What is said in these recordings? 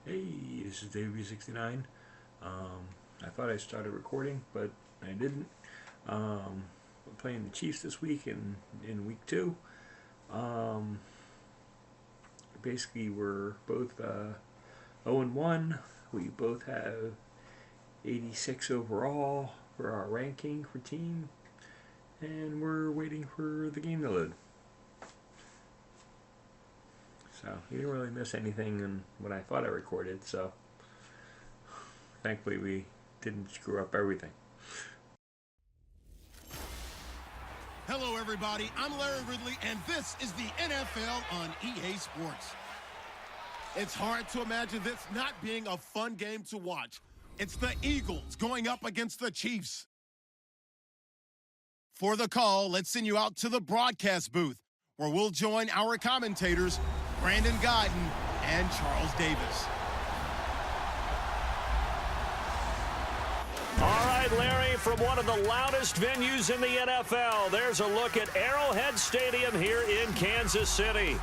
Hey, this is Davey69. I thought I started recording, but I didn't. We're playing the Chiefs this week in week 2. Um, Basically, we're both 0-1. We both have 86 overall for our ranking for team, and we're waiting for the game to load. So you didn't really miss anything in what I thought I recorded, so thankfully we didn't screw up everything. Hello, everybody. I'm Larry Ridley, and this is the NFL on EA Sports. It's hard to imagine this not being a fun game to watch. It's the Eagles going up against the Chiefs. For the call, let's send you out to the broadcast booth, where we'll join our commentators, Brandon Guyton and Charles Davis. All right, Larry, from one of the loudest venues in the NFL, there's a look at Arrowhead Stadium here in Kansas City.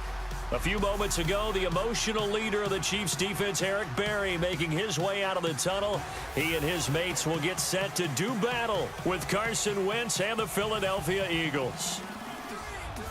A few moments ago, the emotional leader of the Chiefs defense, Eric Berry, making his way out of the tunnel. He and his mates will get set to do battle with Carson Wentz and the Philadelphia Eagles.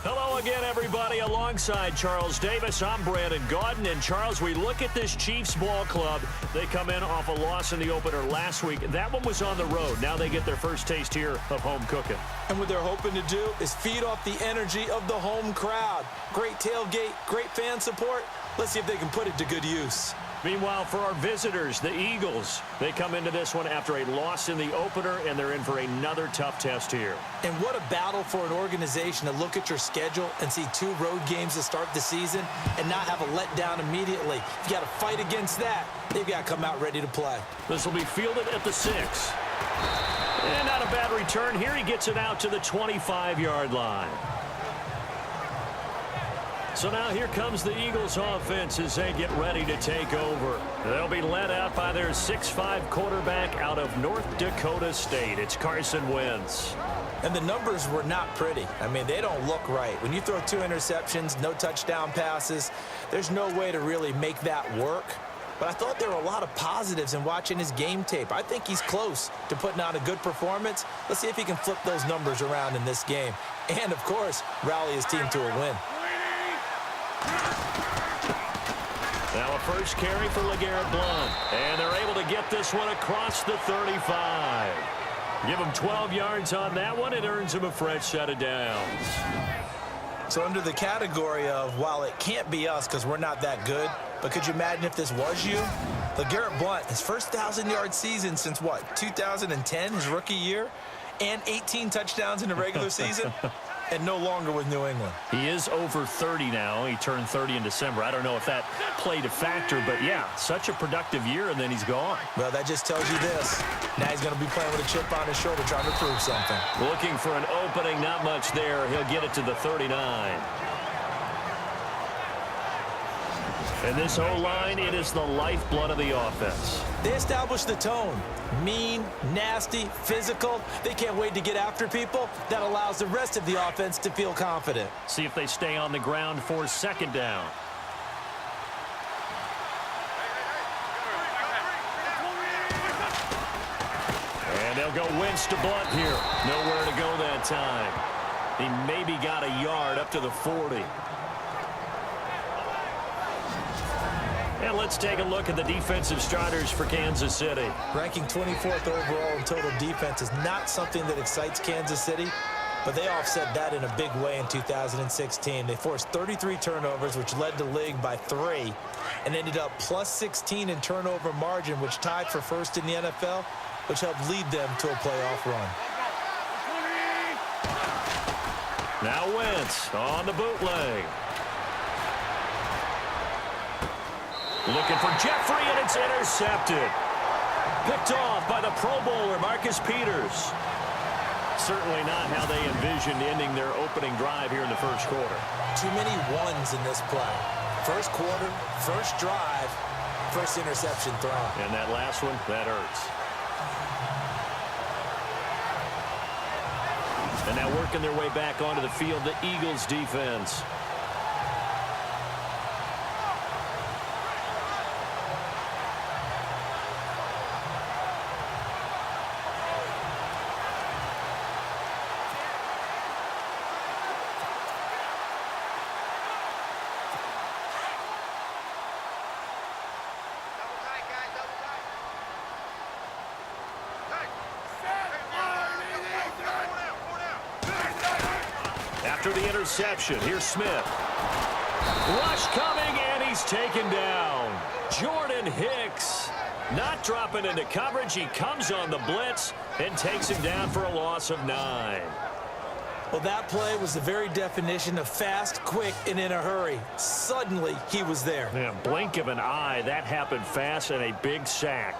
Hello again, everybody. Alongside Charles Davis, I'm Brandon Guyton. And Charles, we look at this Chiefs ball club. They come in off a loss in the opener last week. That one was on the road. Now they get their first taste here of home cooking. And what they're hoping to do is feed off the energy of the home crowd. Great tailgate, great fan support. Let's see if they can put it to good use. Meanwhile, for our visitors, the Eagles, they come into this one after a loss in the opener, and they're in for another tough test here. And what a battle for an organization to look at your schedule and see 2 road games to start the season and not have a letdown immediately. You got to fight against that. They've got to come out ready to play. This will be fielded at the 6. And not a bad return here. He gets it out to the 25-yard line. So now here comes the Eagles offense as they get ready to take over. They'll be led out by their 6'5" quarterback out of North Dakota State. It's Carson Wentz. And the numbers were not pretty. I mean, they don't look right. When you throw 2 interceptions, no touchdown passes, there's no way to really make that work. But I thought there were a lot of positives in watching his game tape. I think he's close to putting on a good performance. Let's see if he can flip those numbers around in this game. And, of course, rally his team to a win. Now a first carry for LeGarrette Blount. And they're able to get this one across the 35. Give him 12 yards on that one. It earns him a fresh set of downs. So under the category of, while it can't be us because we're not that good, but could you imagine if this was you? LeGarrette Blount, his first 1,000-yard season since, what, 2010, his rookie year? And 18 touchdowns in the regular season? And no longer with New England. He is over 30 now. He turned 30 in December. I don't know if that played a factor, but yeah, such a productive year, and then he's gone. Well, that just tells you this. Now he's going to be playing with a chip on his shoulder trying to prove something. Looking for an opening, not much there. He'll get it to the 39. And this O-line, it is the lifeblood of the offense. They establish the tone. Mean, nasty, physical. They can't wait to get after people. That allows the rest of the offense to feel confident. See if they stay on the ground for second down. And they'll go Wentz to Blount here. Nowhere to go that time. He maybe got a yard up to the 40. And let's take a look at the defensive starters for Kansas City. Ranking 24th overall in total defense is not something that excites Kansas City, but they offset that in a big way in 2016. They forced 33 turnovers, which led the league by 3, and ended up plus 16 in turnover margin, which tied for first in the NFL, which helped lead them to a playoff run. Now Wentz on the bootleg. Looking for Jeffrey, and it's intercepted. Picked off by the Pro Bowler, Marcus Peters. Certainly not how they envisioned ending their opening drive here in the first quarter. Too many ones in this play. First quarter, first drive, first interception thrown. And that last one, that hurts. And now working their way back onto the field, the Eagles defense. after the interception. Here's Smith. Rush coming, and he's taken down. Jordan Hicks not dropping into coverage. He comes on the blitz and takes him down for a loss of 9. Well, that play was the very definition of fast, quick, and in a hurry. Suddenly, he was there. Yeah, blink of an eye. That happened fast and a big sack.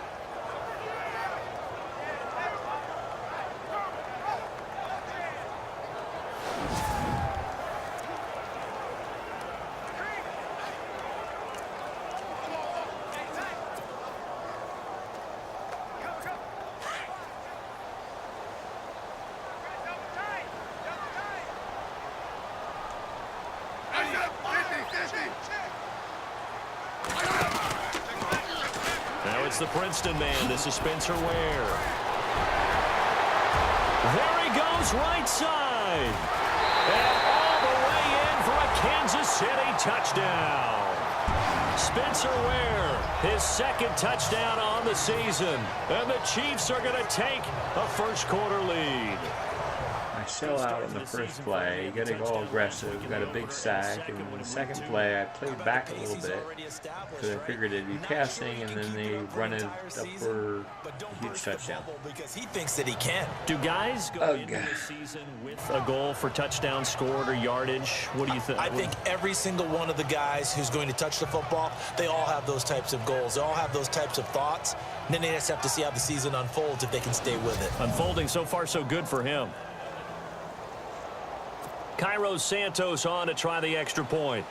Now it's the Princeton man. This is Spencer Ware. There he goes, right side. And all the way in for a Kansas City touchdown. Spencer Ware, his second touchdown on the season. And the Chiefs are going to take a first-quarter lead. I sell out on the first play, getting all aggressive, got a big sack, and in the second play I played back a little bit because I figured it'd be passing, and then they run it up for a huge touchdown. Because he thinks that he can. Do guys go into the season with a goal for touchdown scored or yardage? What do you think? I think every single one of the guys who's going to touch the football, they all have those types of goals. They all have those types of thoughts. And then they just have to see how the season unfolds if they can stay with it. Unfolding so far so good for him. Cairo Santos on to try the extra point.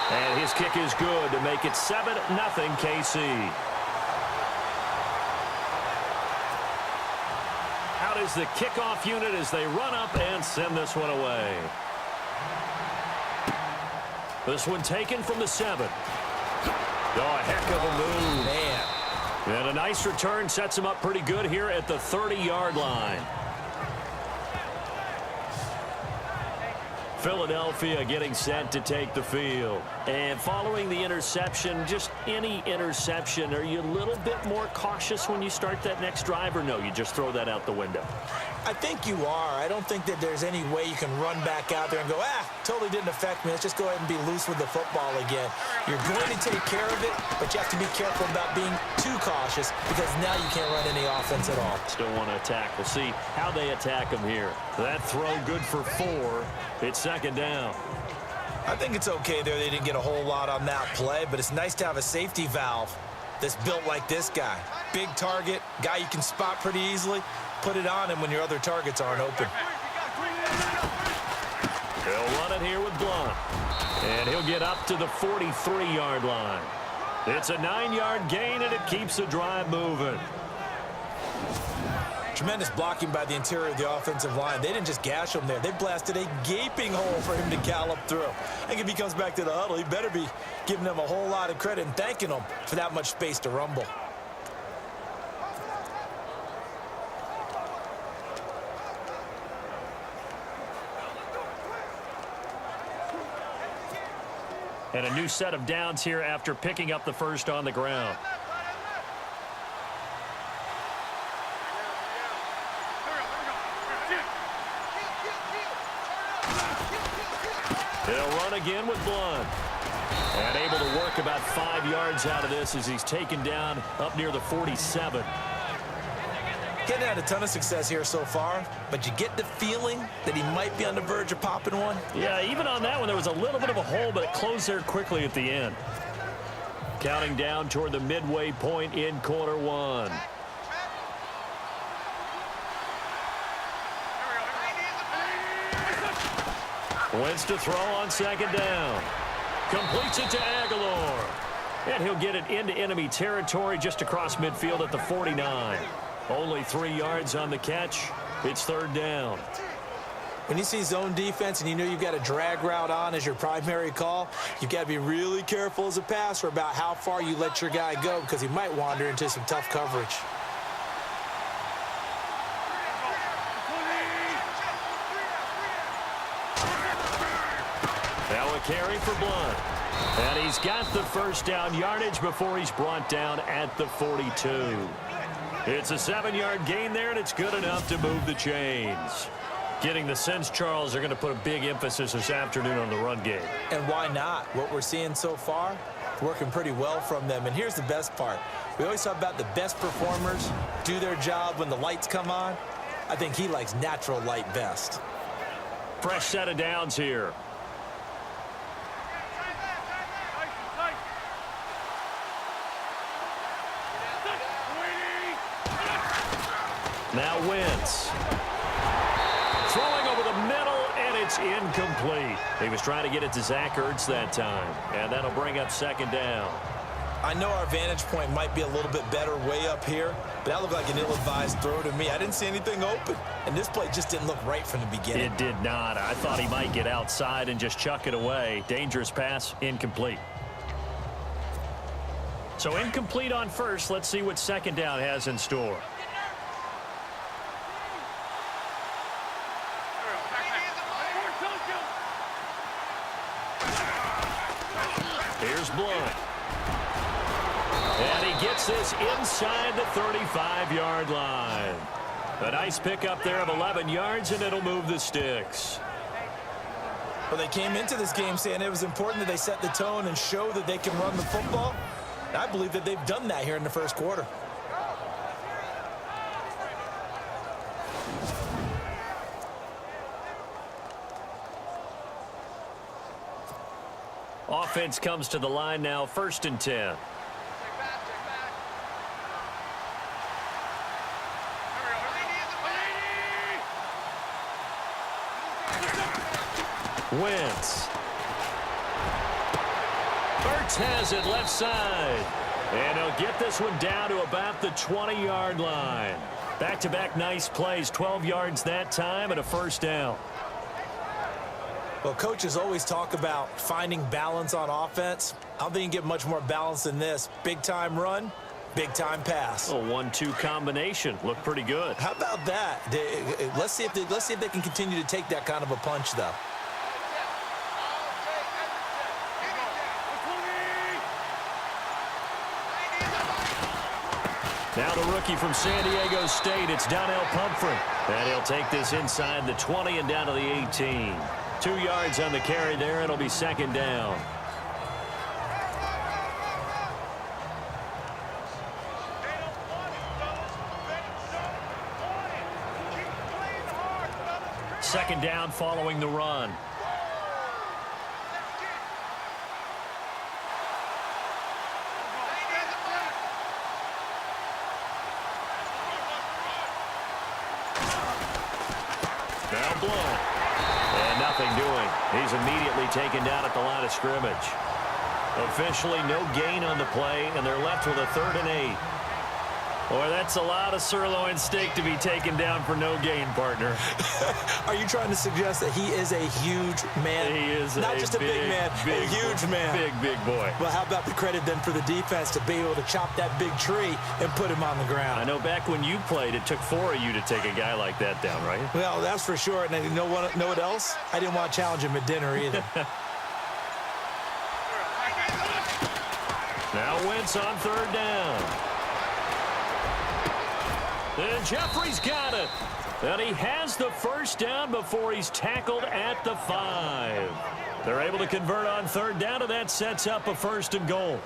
And his kick is good to make it 7-0 KC. Out is the kickoff unit as they run up and send this one away. This one taken from the 7. Oh, a heck of a move. Man. And a nice return sets him up pretty good here at the 30-yard line. Philadelphia getting set to take the field. And following the interception, just any interception, are you a little bit more cautious when you start that next drive, or no, you just throw that out the window? I think you are. I don't think that there's any way you can run back out there and go, totally didn't affect me. Let's just go ahead and be loose with the football again. You're going to take care of it, but you have to be careful about being too cautious because now you can't run any offense at all. Still want to attack. We'll see how they attack him here. That throw good for 4. It's second down. I think it's okay there. They didn't get a whole lot on that play, but it's nice to have a safety valve that's built like this guy. Big target, guy you can spot pretty easily. Put it on him when your other targets aren't open. He'll run it here with Blunt. And he'll get up to the 43-yard line. It's a 9-yard gain, and it keeps the drive moving. Tremendous blocking by the interior of the offensive line. They didn't just gash him there. They blasted a gaping hole for him to gallop through. I think if he comes back to the huddle, he better be giving them a whole lot of credit and thanking them for that much space to rumble. And a new set of downs here after picking up the first on the ground. He'll run again with Blunt. And able to work about 5 yards out of this as he's taken down up near the 47. Getting had a ton of success here so far, but you get the feeling that he might be on the verge of popping one. Yeah, even on that one, there was a little bit of a hole, but it closed there quickly at the end. Counting down toward the midway point in quarter 1. Wentz to throw on second down. Completes it to Aguilar. And he'll get it into enemy territory just across midfield at the 49. Only 3 yards on the catch. It's third down. When you see zone defense and you know you've got a drag route on as your primary call, you've got to be really careful as a passer about how far you let your guy go because he might wander into some tough coverage. Now a carry for Blunt. And he's got the first down yardage before he's brought down at the 42. It's a 7-yard gain there, and it's good enough to move the chains. Getting the sense, Charles, they're going to put a big emphasis this afternoon on the run game. And why not? What we're seeing so far, working pretty well from them. And here's the best part. We always talk about the best performers do their job when the lights come on. I think he likes natural light best. Fresh set of downs here. Now Wentz. Throwing over the middle, and it's incomplete. He was trying to get it to Zach Ertz that time, and that'll bring up second down. I know our vantage point might be a little bit better way up here, but that looked like an ill-advised throw to me. I didn't see anything open, and this play just didn't look right from the beginning. It did not. I thought he might get outside and just chuck it away. Dangerous pass, incomplete. So incomplete on first. Let's see what second down has in store. Here's Blunt. And he gets this inside the 35-yard line. A nice pickup there of 11 yards, and it'll move the sticks. Well, they came into this game saying it was important that they set the tone and show that they can run the football. And I believe that they've done that here in the first quarter. Offense comes to the line now, 1st and 10. Wentz. Ertz has it left side. And he'll get this one down to about the 20-yard line. Back-to-back nice plays, 12 yards that time and a first down. Well, coaches always talk about finding balance on offense. I don't think you can get much more balance than this. Big-time run, big-time pass. A 1-2 combination. Looked pretty good. How about that? Let's see if they can continue to take that kind of a punch, though. Now the rookie from San Diego State, it's Donnell Pumphrey. And he'll take this inside the 20 and down to the 18. 2 yards on the carry there. It'll be second down. Second down following the run. Now Blunt. And nothing doing. He's immediately taken down at the line of scrimmage. Officially no gain on the play, and they're left with a 3rd and 8. Boy, that's a lot of sirloin steak to be taken down for no gain, partner. Are you trying to suggest that he is a huge man? He is not just a big man, a huge man. Big boy. Well, how about the credit then for the defense to be able to chop that big tree and put him on the ground? I know back when you played, it took 4 of you to take a guy like that down, right? Well, that's for sure. And you know what else? I didn't want to challenge him at dinner either. Now Wentz on 3rd down. And Jeffrey's got it. And he has the first down before he's tackled at the 5. They're able to convert on 3rd down, and that sets up a 1st and goal.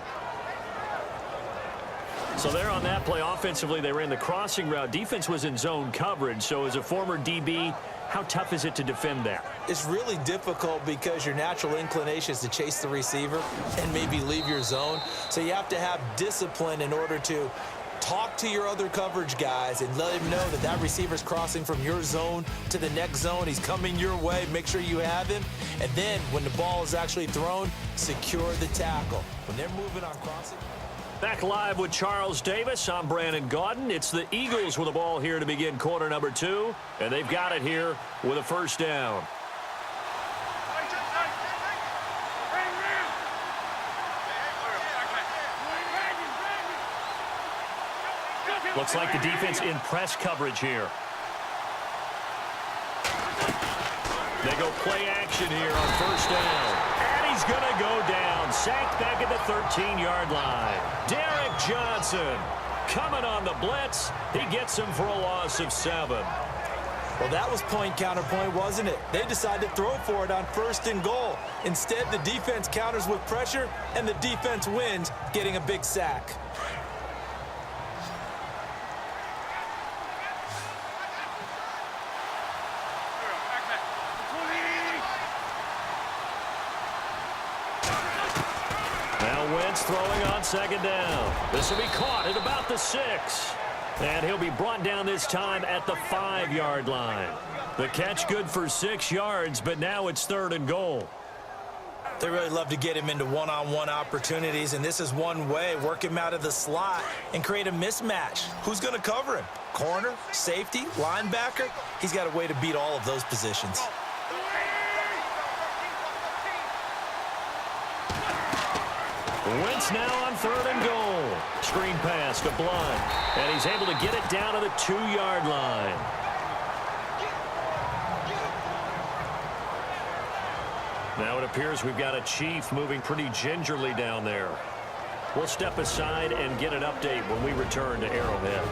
So there on that play, offensively, they ran the crossing route. Defense was in zone coverage. So as a former DB, how tough is it to defend that? It's really difficult because your natural inclination is to chase the receiver and maybe leave your zone. So you have to have discipline in order to talk to your other coverage guys and let him know that that receiver's crossing from your zone to the next zone. He's coming your way. Make sure you have him. And then when the ball is actually thrown, secure the tackle. When they're moving on crossing. Back live with Charles Davis. I'm Brandon Gaudin. It's the Eagles with the ball here to begin quarter number 2. And they've got it here with a first down. Looks like the defense in press coverage here. They go play action here on first down. And he's going to go down. Sacked back at the 13-yard line. Derek Johnson coming on the blitz. He gets him for a loss of 7. Well, that was point counterpoint, wasn't it? They decided to throw for it on 1st and goal. Instead, the defense counters with pressure, and the defense wins, getting a big sack. Now Wentz throwing on 2nd down. This will be caught at about the 6. And he'll be brought down this time at the 5-yard line. The catch good for 6 yards, but now it's 3rd and goal. They really love to get him into one-on-one opportunities, and this is one way. Work him out of the slot and create a mismatch. Who's going to cover him? Corner, safety, linebacker? He's got a way to beat all of those positions. Wentz now on 3rd and goal. Screen pass to Blunt, and he's able to get it down to the 2-yard line. Now it appears we've got a Chief moving pretty gingerly down there. We'll step aside and get an update when we return to Arrowhead.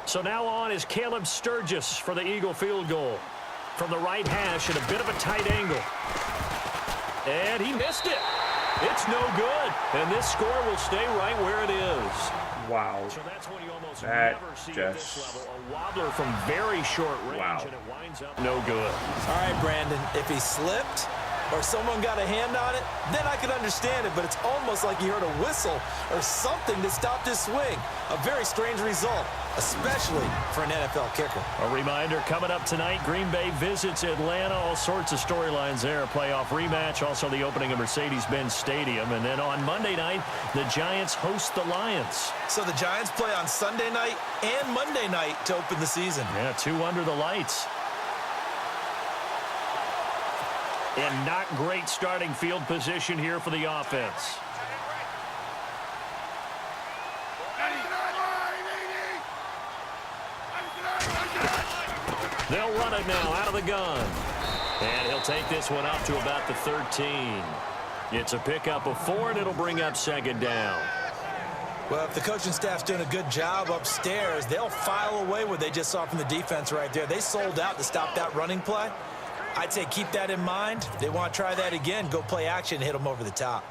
So now on is Caleb Sturgis for the Eagle field goal. From the right hash at a bit of a tight angle. And he missed it. It's no good. And this score will stay right where it is. Wow. So that's what you almost That never see just... at this level. A wobbler from very short range, Wow. and it winds up no good. All right, Brandon, if he slipped or someone got a hand on it, then I could understand it, but it's almost like he heard a whistle or something that stopped his swing. A very strange result, especially for an NFL kicker. A reminder, coming up tonight, Green Bay visits Atlanta. All sorts of storylines there. A playoff rematch, also the opening of Mercedes-Benz Stadium. And then on Monday night, the Giants host the Lions. So the Giants play on Sunday night and Monday night to open the season. Yeah, 2 under the lights. And not great starting field position here for the offense. They'll run it now out of the gun. And he'll take this one up to about the 13. It's a pickup of 4, and it'll bring up 2nd down. Well, if the coaching staff's doing a good job upstairs, they'll file away what they just saw from the defense right there. They sold out to stop that running play. I'd say keep that in mind. If they want to try that again, go play action and hit them over the top.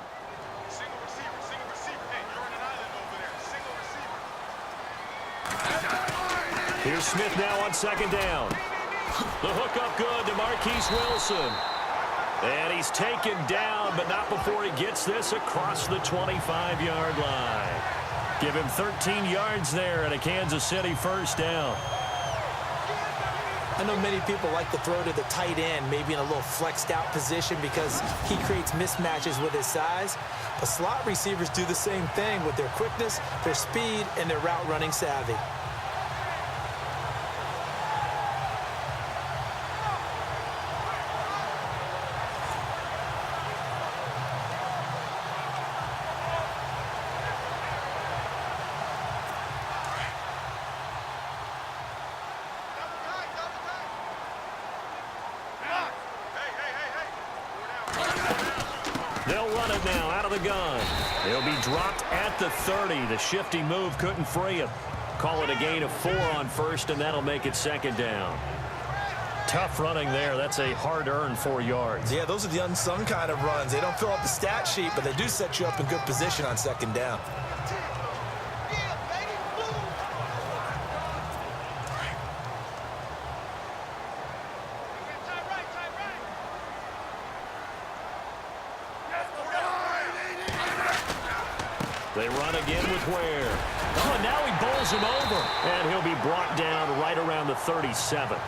Single receiver. Hey, you're on an island over there. Single receiver. Here's Smith now on 2nd down. The hook up good to Marquise Wilson. And he's taken down, but not before he gets this across the 25-yard line. Give him 13 yards there and a Kansas City 1st down. I know many people like to throw to the tight end, maybe in a little flexed out position because he creates mismatches with his size. But slot receivers do the same thing with their quickness, their speed, and their route running savvy. They'll run it now out of the gun. He'll be dropped at the 30. The shifty move couldn't free him. Call it a gain of 4 on 1st, and that'll make it 2nd down. Tough running there. That's a hard-earned 4 yards. Yeah, those are the unsung kind of runs. They don't fill up the stat sheet, but they do set you up in good position on 2nd down. They run again with Ware. Oh, and now he bowls him over. And he'll be brought down right around the 37.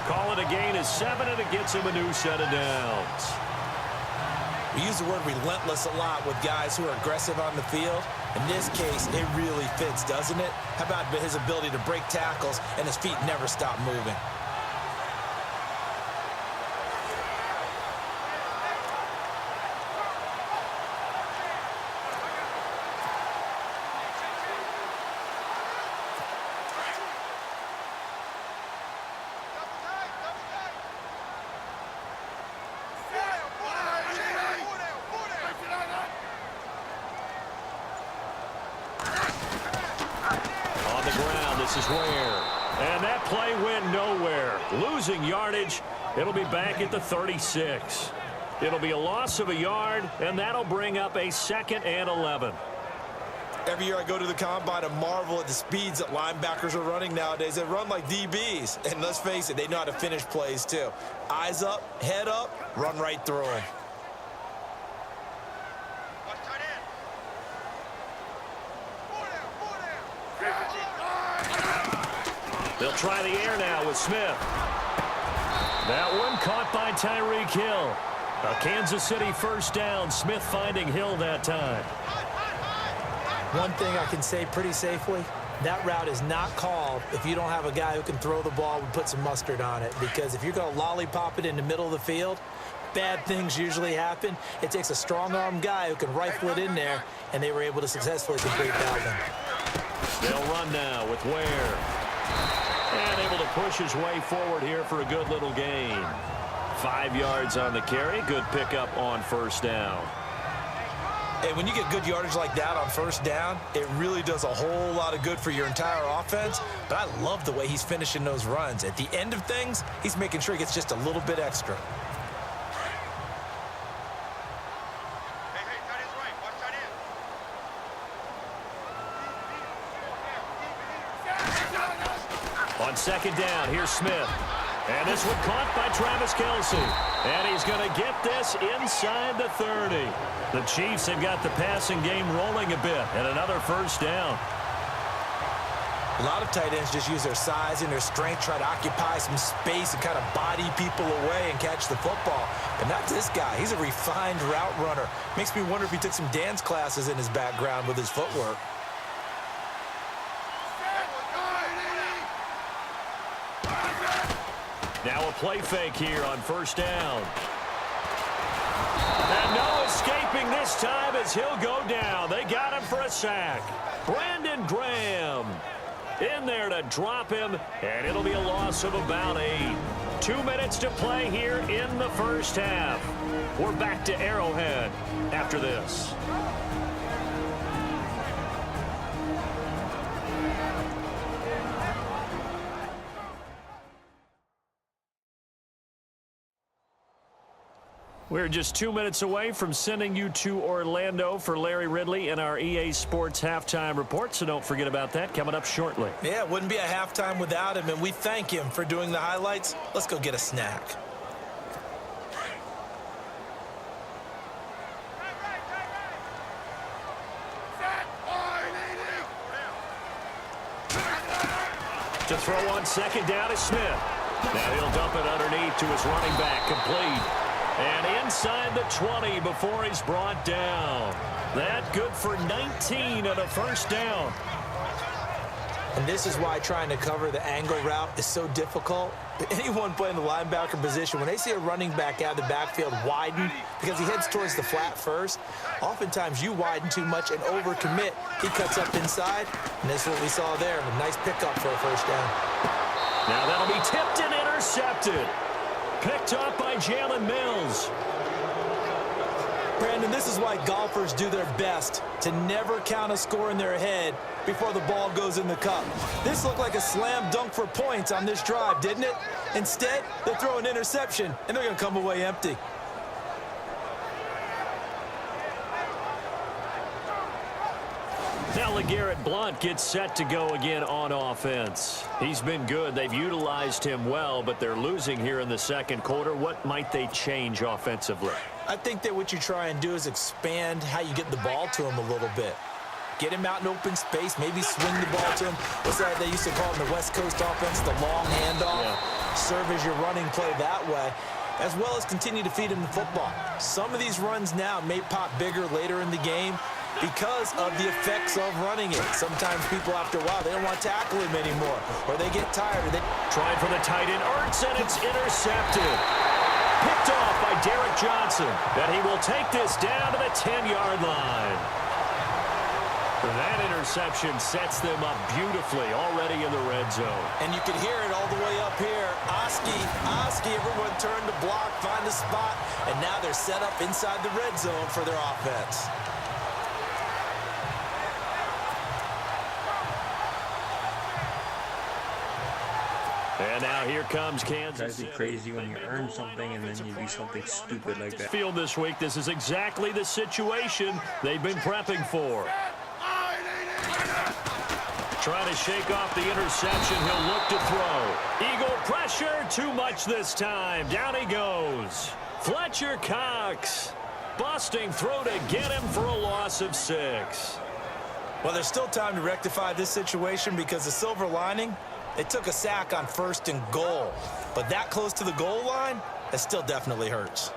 Call it a gain of 7, and it gets him a new set of downs. We use the word relentless a lot with guys who are aggressive on the field. In this case, it really fits, doesn't it? How about his ability to break tackles and his feet never stop moving? This is Ware. And that play went nowhere. Losing yardage. It'll be back at the 36. It'll be a loss of a yard, and that'll bring up a 2nd and 11. Every year I go to the combine and marvel at the speeds that linebackers are running nowadays. They run like DBs. And let's face it, they know how to finish plays too. Eyes up, head up, run right through them. They'll try the air now with Smith. That one caught by Tyreek Hill. A Kansas City first down. Smith finding Hill that time. One thing I can say pretty safely, that route is not called if you don't have a guy who can throw the ball and put some mustard on it. Because if you're going to lollipop it in the middle of the field, bad things usually happen. It takes a strong-arm guy who can rifle it in there, and they were able to successfully complete that one. They'll run now with Ware. And able to push his way forward here for a good little gain. 5 yards on the carry. Good pickup on first down. And when you get good yardage like that on first down, it really does a whole lot of good for your entire offense. But I love the way he's finishing those runs. At the end of things, he's making sure he gets just a little bit extra. On second down, here's Smith. And this one caught by Travis Kelce. And he's going to get this inside the 30. The Chiefs have got the passing game rolling a bit. And another first down. A lot of tight ends just use their size and their strength, try to occupy some space and kind of body people away and catch the football. But not this guy. He's a refined route runner. Makes me wonder if he took some dance classes in his background with his footwork. Now a play fake here on first down. And no escaping this time as he'll go down. They got him for a sack. Brandon Graham in there to drop him, and it'll be a loss of about 8. 2 minutes to play here in the first half. We're back to Arrowhead after this. We're just 2 minutes away from sending you to Orlando for Larry Ridley in our EA Sports Halftime Report, so don't forget about that coming up shortly. Yeah, it wouldn't be a halftime without him, and we thank him for doing the highlights. Let's go get a snack. To throw on second down is Smith. Now he'll dump it underneath to his running back, complete. And inside the 20 before he's brought down. That good for 19 on a first down. And this is why trying to cover the angle route is so difficult. Anyone playing the linebacker position, when they see a running back out of the backfield widen because he heads towards the flat first, oftentimes you widen too much and overcommit. He cuts up inside, and that's what we saw there. A nice pickup for a first down. Now that'll be tipped and intercepted. Picked up by Jalen Mills. Brandon, this is why golfers do their best to never count a score in their head before the ball goes in the cup. This looked like a slam dunk for points on this drive, didn't it? Instead, they throw an interception, and they're going to come away empty. Now LeGarrette Blount gets set to go again on offense. He's been good. They've utilized him well, but they're losing here in the second quarter. What might they change offensively? I think that what you try and do is expand how you get the ball to him a little bit. Get him out in open space, maybe swing the ball to him. What's that they used to call in the West Coast offense, the long handoff? Yeah. Serve as your running play that way, as well as continue to feed him the football. Some of these runs now may pop bigger later in the game because of the effects of running it. Sometimes people, after a while, they don't want to tackle him anymore, or they get tired. Trying for the tight end, Ertz, and it's intercepted. Picked off by Derek Johnson, and he will take this down to the 10-yard line. That interception sets them up beautifully already in the red zone. And you can hear it all the way up here. Oski, everyone turned to block, find a spot, and now they're set up inside the red zone for their offense. And now here comes Kansas Drives City. you crazy when you earn something and then you do something stupid like that. Field this week, this is exactly the situation they've been prepping for. Trying to shake off the interception. He'll look to throw. Eagle pressure. Too much this time. Down he goes. Fletcher Cox. Busting throw to get him for a loss of 6. Well, there's still time to rectify this situation because the silver lining, they took a sack on 1st and goal. But that close to the goal line, that still definitely hurts.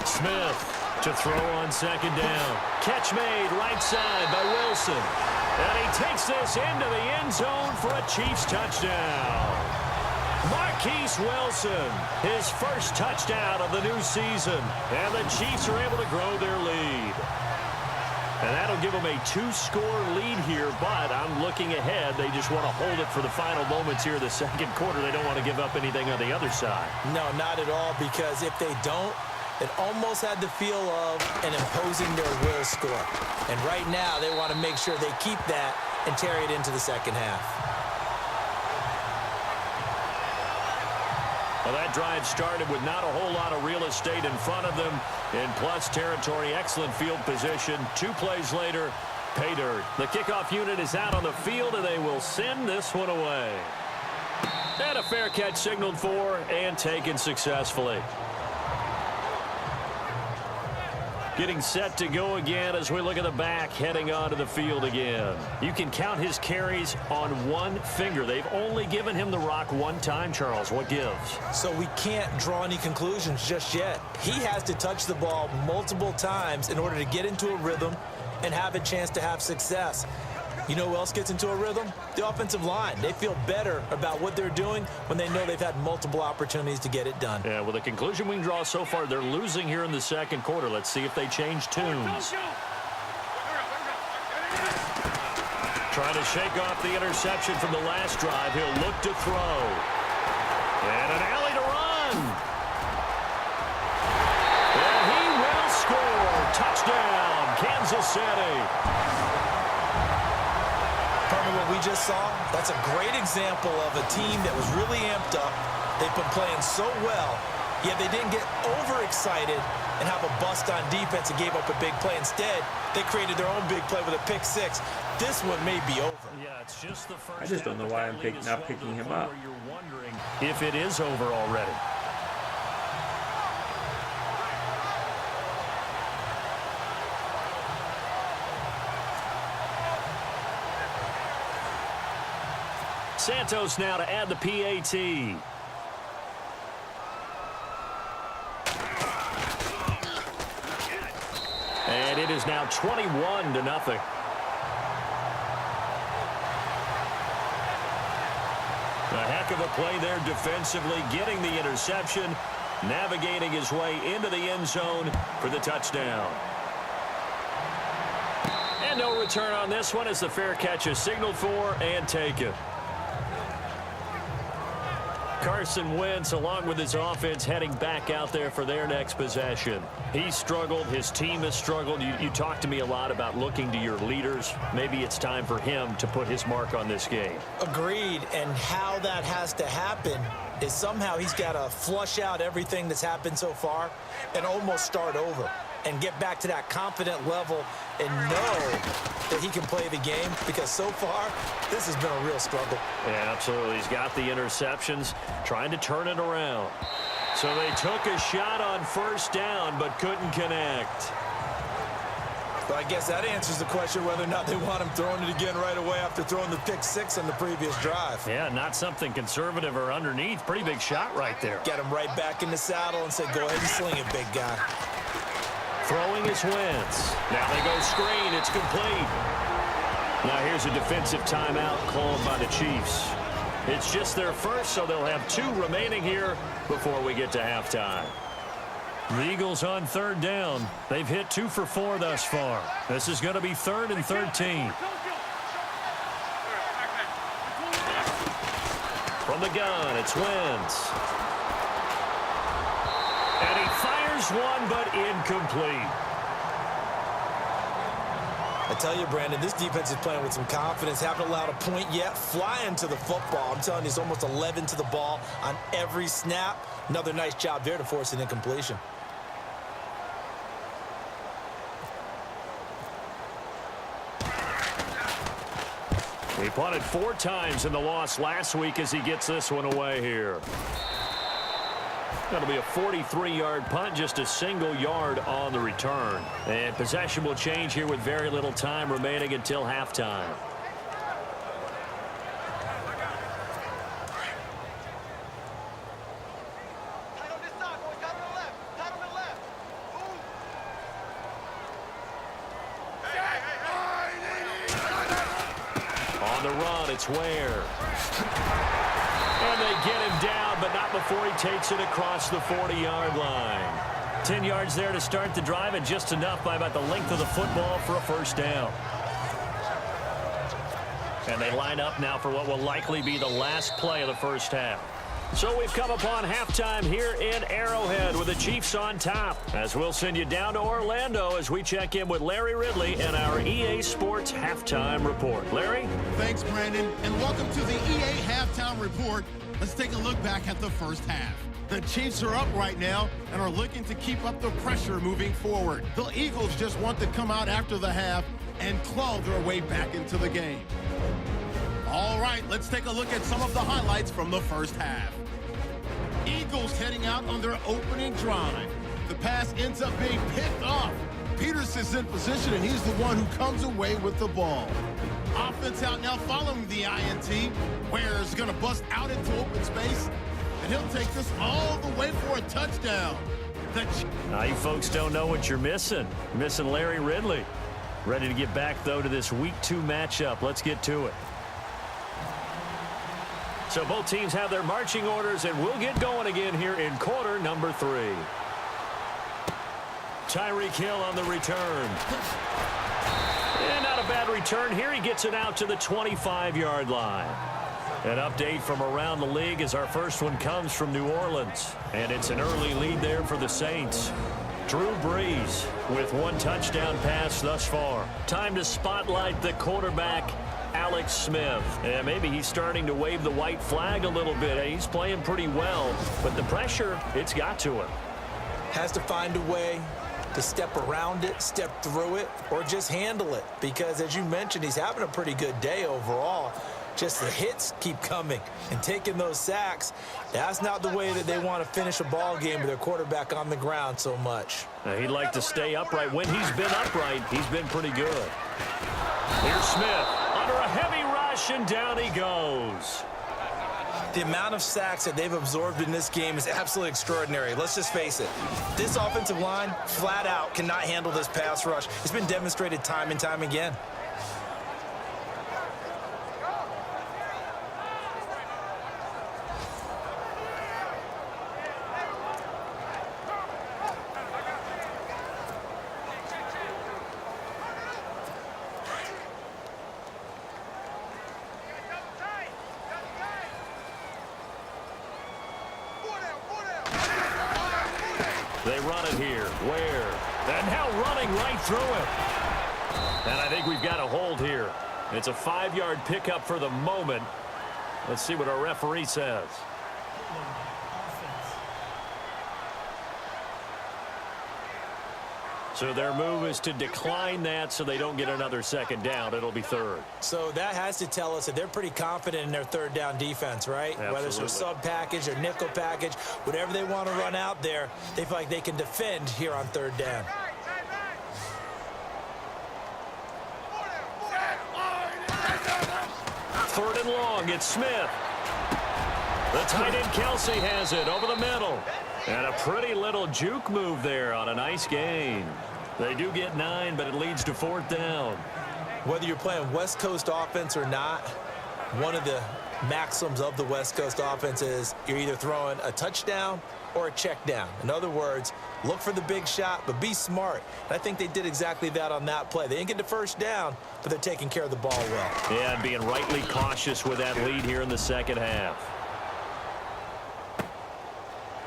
Smith to throw on 2nd down. Catch made right side by Wilson. And he takes this into the end zone for a Chiefs touchdown. Marquise Wilson, his first touchdown of the new season. And the Chiefs are able to grow their lead. And that'll give them a 2-score lead here, but I'm looking ahead. They just want to hold it for the final moments here of the 2nd quarter. They don't want to give up anything on the other side. No, not at all, because if they don't, it almost had the feel of an imposing their will score. And right now, they want to make sure they keep that and carry it into the 2nd half. Well, that drive started with not a whole lot of real estate in front of them. In plus territory, excellent field position. 2 plays later, pay dirt. The kickoff unit is out on the field, and they will send this one away. And a fair catch signaled for and taken successfully. Getting set to go again as we look at the back, heading onto the field again. You can count his carries on 1 finger. They've only given him the rock 1 time, Charles. What gives? So we can't draw any conclusions just yet. He has to touch the ball multiple times in order to get into a rhythm and have a chance to have success. You know who else gets into a rhythm? The offensive line. They feel better about what they're doing when they know they've had multiple opportunities to get it done. Yeah, well, the conclusion we can draw so far, they're losing here in the 2nd quarter. Let's see if they change tunes. Trying to shake off the interception from the last drive. He'll look to throw. And an alley to run. And he will score. Touchdown, Kansas City. What we just saw, that's a great example of a team that was really amped up. They've been playing so well, yet they didn't get overexcited and have a bust on defense and gave up a big play. Instead, they created their own big play with a pick 6. This one may be over. Yeah, it's just the first. I just don't know why I'm not picking him up. You're wondering if it is over already. Santos now to add the PAT. And it is now 21-0. A heck of a play there defensively, getting the interception, navigating his way into the end zone for the touchdown. And no return on this one as the fair catch is signaled for and taken. Carson Wentz, along with his offense, heading back out there for their next possession. He struggled. His team has struggled. You talked to me a lot about looking to your leaders. Maybe it's time for him to put his mark on this game. Agreed. And how that has to happen is somehow he's got to flush out everything that's happened so far and almost start over and get back to that confident level and know that he can play the game, because so far this has been a real struggle. Yeah, absolutely. He's got the interceptions, trying to turn it around. So they took a shot on 1st down but couldn't connect. But I guess that answers the question whether or not they want him throwing it again right away after throwing the pick 6 on the previous drive. Yeah, not something conservative or underneath. Pretty big shot right there. Get him right back in the saddle and say, go ahead and sling it, big guy. Throwing is Wentz. Now they go screen. It's complete. Now here's a defensive timeout called by the Chiefs. It's just their first, so they'll have 2 remaining here before we get to halftime. The Eagles on 3rd down. They've hit 2 for 4 thus far. This is going to be 3rd and 13. From the gun, it's Wentz. And he fires one, but incomplete. I tell you, Brandon, this defense is playing with some confidence. Haven't allowed a point yet. Flying to the football. I'm telling you, it's almost 11 to the ball on every snap. Another nice job there to force an incompletion. He punted 4 times in the loss last week as he gets this one away here. That'll be a 43-yard punt, just a single yard on the return. And possession will change here with very little time remaining until halftime. On the run, it's Ware. And they get him down, but not before he takes it across the 40-yard line. 10 yards there to start the drive, and just enough by about the length of the football for a first down. And they line up now for what will likely be the last play of the first half. So we've come upon halftime here in Arrowhead with the Chiefs on top. As we'll send you down to Orlando as we check in with Larry Ridley and our EA Sports Halftime Report. Larry? Thanks, Brandon, and welcome to the EA Halftime Report. Let's take a look back at the first half. The Chiefs are up right now and are looking to keep up the pressure moving forward. The Eagles just want to come out after the half and claw their way back into the game. All right, let's take a look at some of the highlights from the first half. Eagles heading out on their opening drive. The pass ends up being picked off. Peterson's in position, and he's the one who comes away with the ball. Offense out now following the INT. Ware's going to bust out into open space, and he'll take this all the way for a touchdown. Now, you folks don't know what you're missing. Missing Larry Ridley. Ready to get back, though, to this Week 2 matchup. Let's get to it. So both teams have their marching orders, and we'll get going again here in quarter number 3. Tyreek Hill on the return. And not a bad return here. He gets it out to the 25-yard line. An update from around the league as our first one comes from New Orleans. And it's an early lead there for the Saints. Drew Brees with 1 touchdown pass thus far. Time to spotlight the quarterback, Alex Smith. And maybe he's starting to wave the white flag a little bit. He's playing pretty well, but the pressure, it's got to him. Has to find a way to step around it, step through it, or just handle it. Because as you mentioned, he's having a pretty good day overall. Just the hits keep coming and taking those sacks. That's not the way that they want to finish a ball game with their quarterback on the ground so much. Now, he'd like to stay upright. When he's been upright, he's been pretty good. Here's Smith under a heavy rush, and down he goes. The amount of sacks that they've absorbed in this game is absolutely extraordinary. Let's just face it. This offensive line, flat out, cannot handle this pass rush. It's been demonstrated time and time again. They run it here. Ware. And now running right through it. And I think we've got a hold here. It's a 5-yard pickup for the moment. Let's see what our referee says. So their move is to decline that so they don't get another second down. It'll be 3rd. So that has to tell us that they're pretty confident in their 3rd down defense, right? Absolutely. Whether it's a sub package or nickel package, whatever they want to run out there, they feel like they can defend here on 3rd down. Third and long, it's Smith. The tight end Kelsey has it over the middle. And a pretty little juke move there on a nice gain. They do get 9, but it leads to 4th down. Whether you're playing West Coast offense or not, one of the maxims of the West Coast offense is you're either throwing a touchdown or a check down. In other words, look for the big shot, but be smart. And I think they did exactly that on that play. They didn't get the first down, but they're taking care of the ball well. Yeah, and being rightly cautious with that lead here in the second half.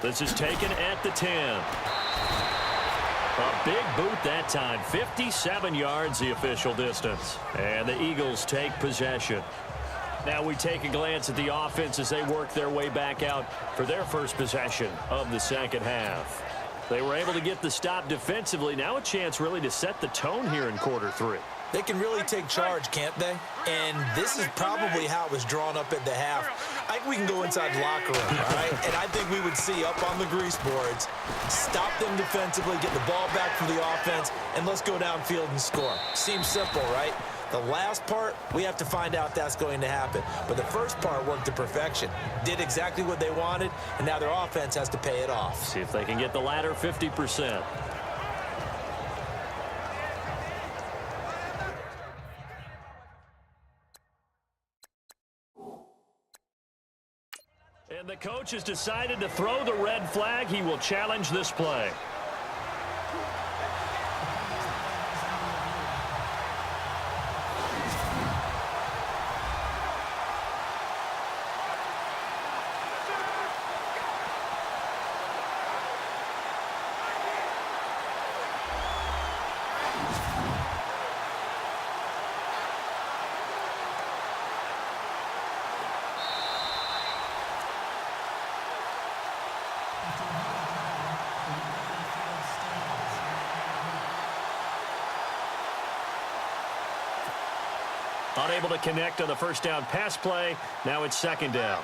This is taken at the 10. A big boot that time. 57 yards the official distance. And the Eagles take possession. Now we take a glance at the offense as they work their way back out for their first possession of the second half. They were able to get the stop defensively. Now a chance really to set the tone here in quarter 3. They can really take charge, can't they? And this is probably how it was drawn up at the half. I think we can go inside the locker room, all right? And I think we would see up on the grease boards, stop them defensively, get the ball back for the offense, and let's go downfield and score. Seems simple, right? The last part, we have to find out that's going to happen. But the first part worked to perfection. Did exactly what they wanted, and now their offense has to pay it off. See if they can get the latter 50%. And the coach has decided to throw the red flag. He will challenge this play. Unable to connect on the first down pass play. Now it's second down.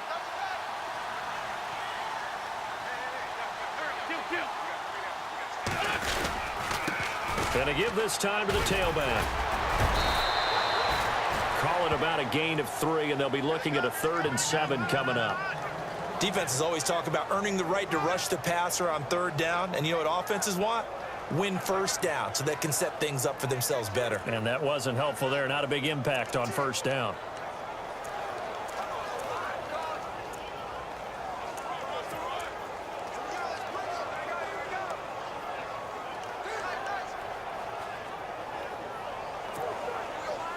Going to give this time to the tailback. Call it about a gain of 3, and they'll be looking at a 3rd and 7 coming up. Defenses always talk about earning the right to rush the passer on 3rd down. And you know what offenses want? Win first down so they can set things up for themselves better. And that wasn't helpful there. Not a big impact on first down.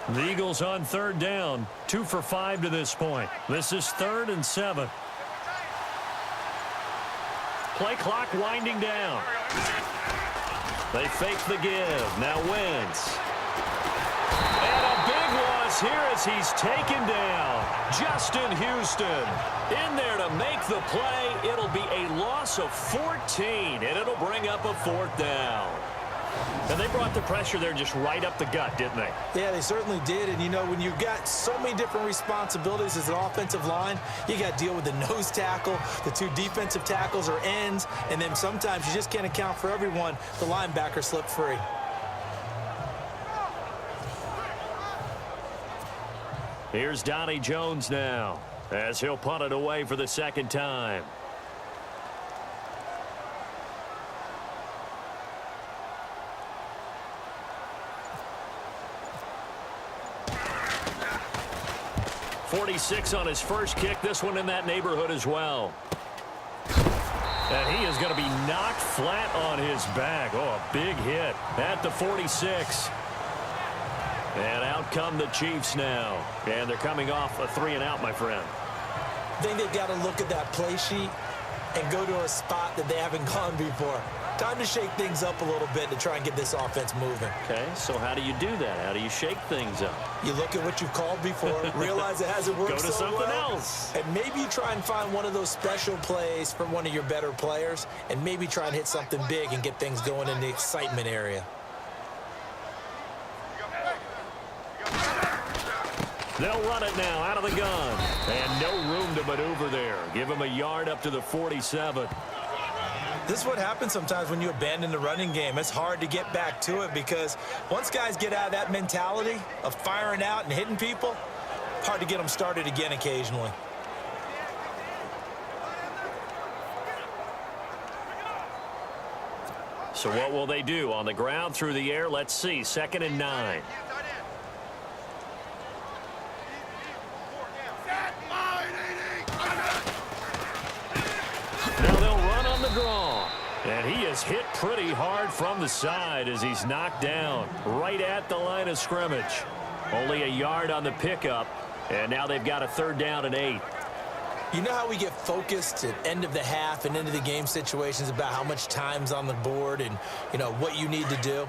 The Eagles on 3rd down. 2 for 5 to this point. This is 3rd and 7. Play clock winding down. They fake the give. Now Wentz. And a big loss here as he's taken down. Justin Houston in there to make the play. It'll be a loss of 14, and it'll bring up a 4th down. And they brought the pressure there just right up the gut, didn't they? Yeah, they certainly did. And, you know, when you've got so many different responsibilities as an offensive line, you got to deal with the nose tackle, the 2 defensive tackles or ends, and then sometimes you just can't account for everyone. The linebacker slipped free. Here's Donnie Jones now as he'll punt it away for the 2nd time. .46 on his first kick. This one in that neighborhood as well. And he is going to be knocked flat on his back. Oh, a big hit at the 46. And out come the Chiefs now. And they're coming off a 3 and out, my friend. I think they've got to look at that play sheet and go to a spot that they haven't gone before. Time to shake things up a little bit to try and get this offense moving. Okay, so how do you do that? How do you shake things up? You look at what you've called before, realize it hasn't worked Go to so something well, else. and maybe you try and find one of those special plays from one of your better players, and maybe try and hit something big and get things going in the excitement area. They'll run it now out of the gun. And no room to maneuver there. Give him a yard up to the 47. This is what happens sometimes when you abandon the running game. It's hard to get back to it because once guys get out of that mentality of firing out and hitting people, hard to get them started again occasionally. So what will they do? On the ground, through the air, let's see. 2nd and 9. Now they'll run on the draw. And he is hit pretty hard from the side as he's knocked down right at the line of scrimmage. Only a yard on the pickup. And now they've got a 3rd down and 8. You know how we get focused at end of the half and into the game situations about how much time's on the board and, you know, what you need to do?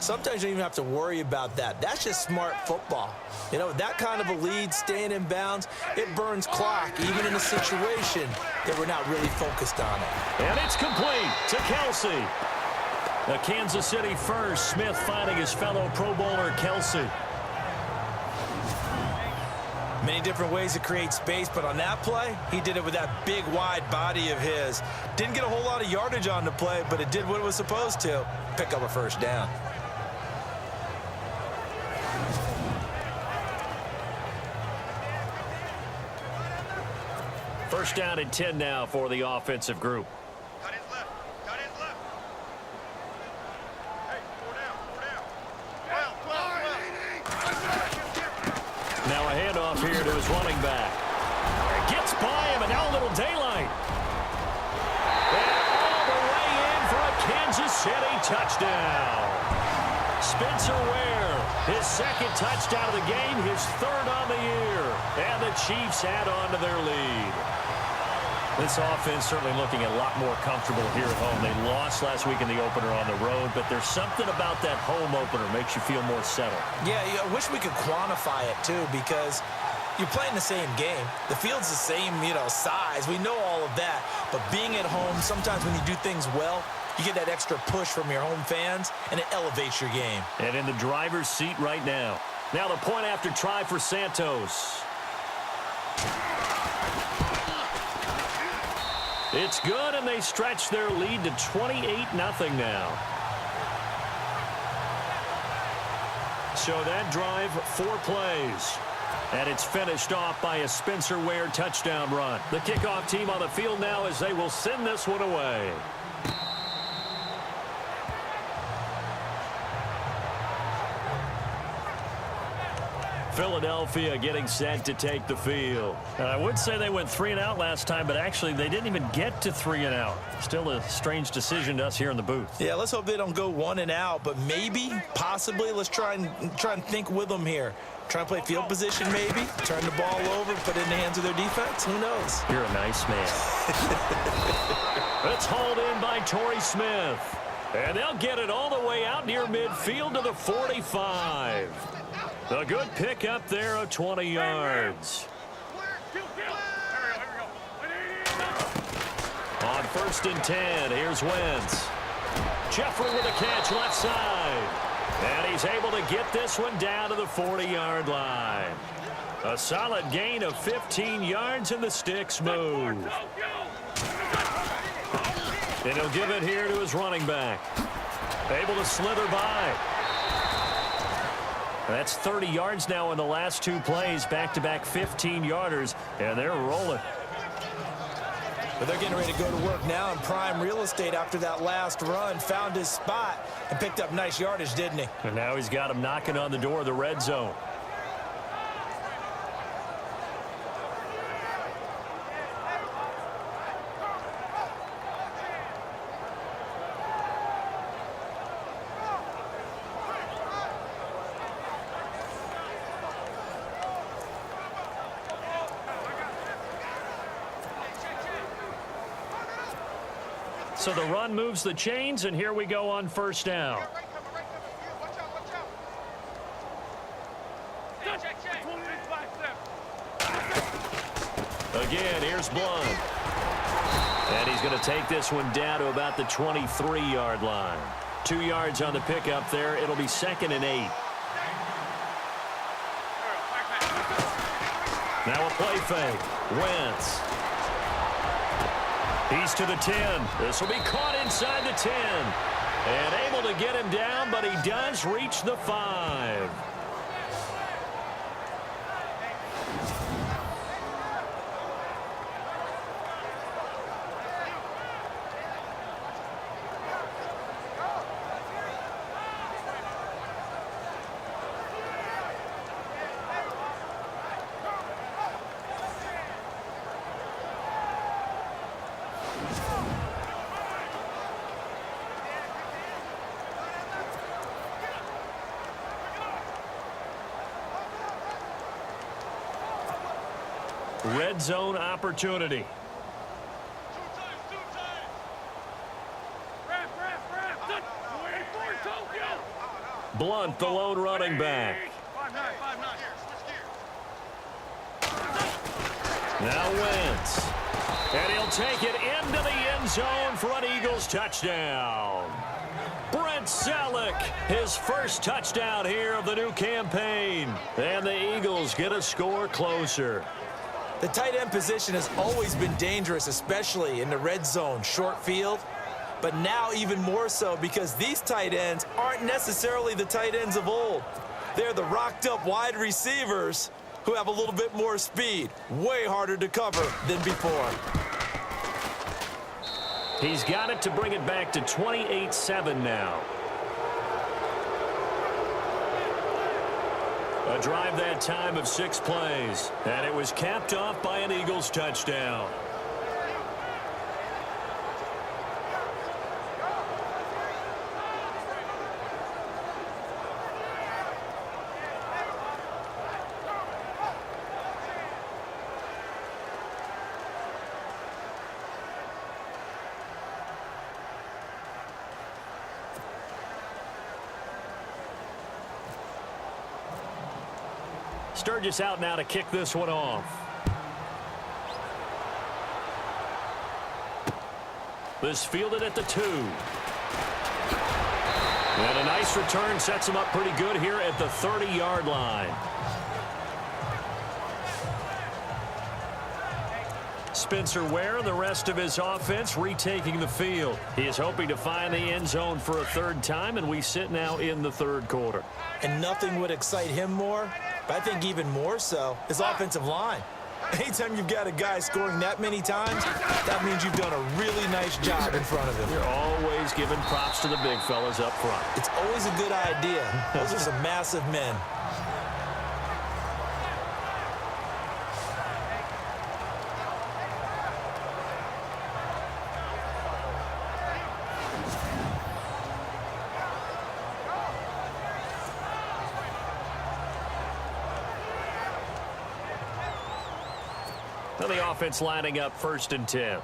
Sometimes you don't even have to worry about that. That's just smart football. You know, that kind of a lead, staying in bounds, it burns clock, even in a situation that we're not really focused on it. And it's complete to Kelsey. The Kansas City first. Smith finding his fellow Pro Bowler Kelsey. Many different ways to create space, but on that play, he did it with that big, wide body of his. Didn't get a whole lot of yardage on the play, but it did what it was supposed to. Pick up a first down. First down and 10 now for the offensive group. Cut his left. Cut his left. Hey, 4 down. 12. Now a handoff here to his running back. Gets by him, and now a little daylight. And all the way in for a Kansas City touchdown. Spencer Ware, his second touchdown of the game, his third on the year. And the Chiefs add on to their lead. This offense certainly looking a lot more comfortable here at home. They lost last week in the opener on the road, but there's something about that home opener makes you feel more settled. Yeah, I wish we could quantify it, too, because you're playing the same game. The field's the same, you know, size. We know all of that. But being at home, sometimes when you do things well, you get that extra push from your home fans, and it elevates your game. And in the driver's seat right now. Now the point after try for Santos. It's good, and they stretch their lead to 28-0 now. So that drive, 4 plays. And it's finished off by a Spencer Ware touchdown run. The kickoff team on the field now as they will send this one away. Philadelphia getting set to take the field. And I would say they went 3 and out last time, but actually they didn't even get to 3 and out. Still a strange decision to us here in the booth. Yeah, let's hope they don't go 1 and out, but maybe, possibly, let's try and think with them here. Try and play field position maybe, turn the ball over, put it in the hands of their defense. Who knows? You're a nice man. It's hauled in by Torrey Smith. And they'll get it all the way out near midfield to the 45. A good pick up there of 20 yards. On 1st and 10, here's Wentz. Jeffrey with a catch left side. And he's able to get this one down to the 40-yard line. A solid gain of 15 yards, and the sticks move. And he'll give it here to his running back. Able to slither by. That's 30 yards now in the last 2 plays, back-to-back 15-yarders, and they're rolling. But they're getting ready to go to work now in prime real estate after that last run. Found his spot and picked up nice yardage, didn't he? And now he's got him knocking on the door of the red zone. So the run moves the chains, and here we go on 1st down. Again, here's Blunt. And he's going to take this one down to about the 23-yard line. 2 yards on the pickup there. It'll be 2nd and 8. Now a play fake. Wentz. He's to the 10. This will be caught inside the 10. And able to get him down, but he does reach the 5. Red zone opportunity. Blunt, the lone running back. Now Wentz. And he'll take it into the end zone for an Eagles touchdown. Brent Selleck, his first touchdown here of the new campaign. And the Eagles get a score closer. The tight end position has always been dangerous, especially in the red zone, short field. But now even more so because these tight ends aren't necessarily the tight ends of old. They're the rocked-up wide receivers who have a little bit more speed. Way harder to cover than before. He's got it to bring it back to 28-7 now. A drive that time of 6 plays, and it was capped off by an Eagles touchdown. Sturgis out now to kick this one off. This fielded at the 2. And a nice return sets him up pretty good here at the 30-yard line. Spencer Ware and the rest of his offense retaking the field. He is hoping to find the end zone for a third time, and we sit now in the third quarter. And nothing would excite him more, but I think even more so, his offensive line. Anytime you've got a guy scoring that many times, that means you've done a really nice job in front of him. You're always giving props to the big fellas up front. It's always a good idea. Those are some massive men. Now the offense lining up 1st and 10.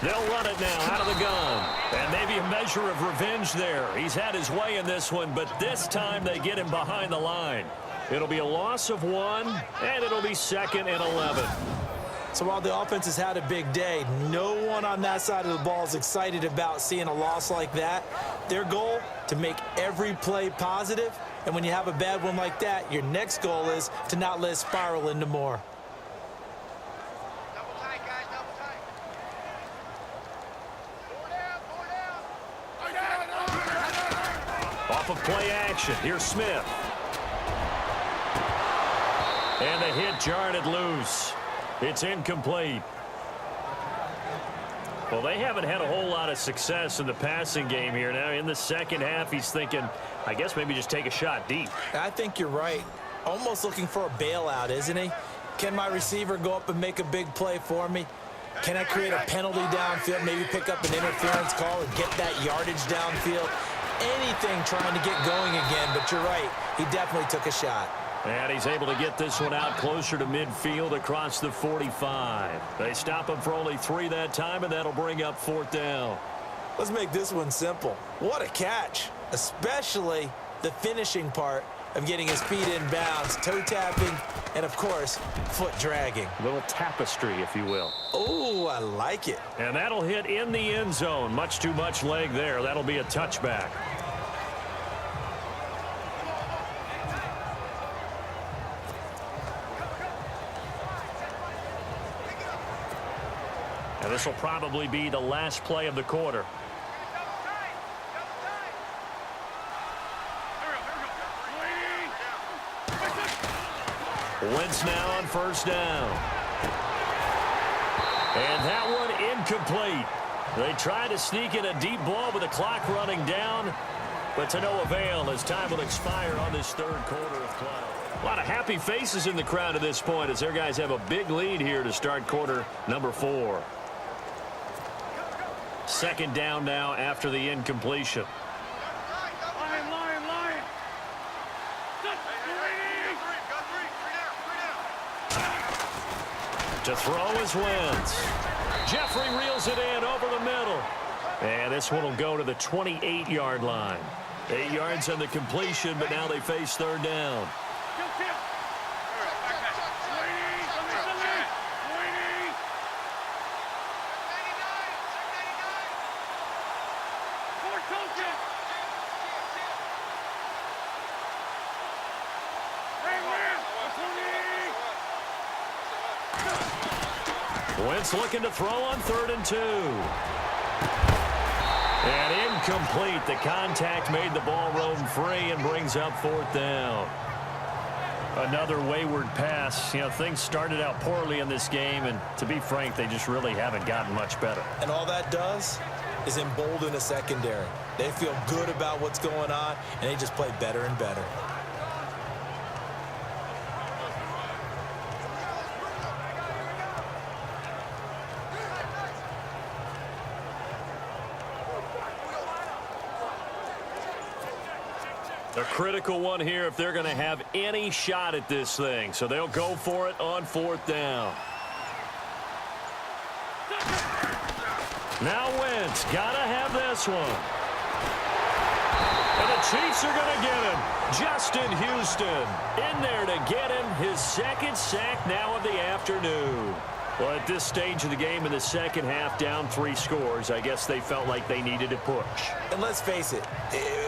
They'll run it now out of the gun. And maybe a measure of revenge there. He's had his way in this one, but this time they get him behind the line. It'll be a loss of 1, and it'll be 2nd and 11. So while the offense has had a big day, no one on that side of the ball is excited about seeing a loss like that. Their goal, to make every play positive. And when you have a bad one like that, your next goal is to not let it spiral into more. Double tight, guys, double tight. Four down. Off of play action, here's Smith. And the hit jarred it loose. It's incomplete. Well, they haven't had a whole lot of success in the passing game here. Now, in the second half, he's thinking, I guess maybe just take a shot deep. I think you're right. Almost looking for a bailout, isn't he? Can my receiver go up and make a big play for me? Can I create a penalty downfield, maybe pick up an interference call and get that yardage downfield? Anything trying to get going again, but you're right. He definitely took a shot. And he's able to get this one out closer to midfield across the 45. They stop him for only 3 that time, and that'll bring up 4th down. Let's make this one simple. What a catch, especially the finishing part of getting his feet in bounds, toe tapping, and, of course, foot dragging. A little tapestry, if you will. Oh, I like it. And that'll hit in the end zone. Much too much leg there. That'll be a touchback. And this will probably be the last play of the quarter. Wentz now on 1st down. And that one incomplete. They try to sneak in a deep ball with the clock running down, but to no avail as time will expire on this 3rd quarter of play. A lot of happy faces in the crowd at this point as their guys have a big lead here to start quarter number 4. 2nd down now after the incompletion. To throw is Wentz. Jeffrey reels it in over the middle. And this one will go to the 28-yard line. 8 yards on the completion, but now they face third down. Wentz looking to throw on 3rd and 2. And incomplete. The contact made the ball roam free and brings up 4th down. Another wayward pass. You know, things started out poorly in this game, and to be frank, they just really haven't gotten much better. And all that does is embolden a secondary. They feel good about what's going on, and they just play better and better. A critical one here if they're going to have any shot at this thing. So they'll go for it on 4th down. Now Wentz, got to have this one. And the Chiefs are going to get him. Justin Houston in there to get him his 2nd sack now of the afternoon. Well, at this stage of the game in the second half, down 3 scores, I guess they felt like they needed to push. And let's face it,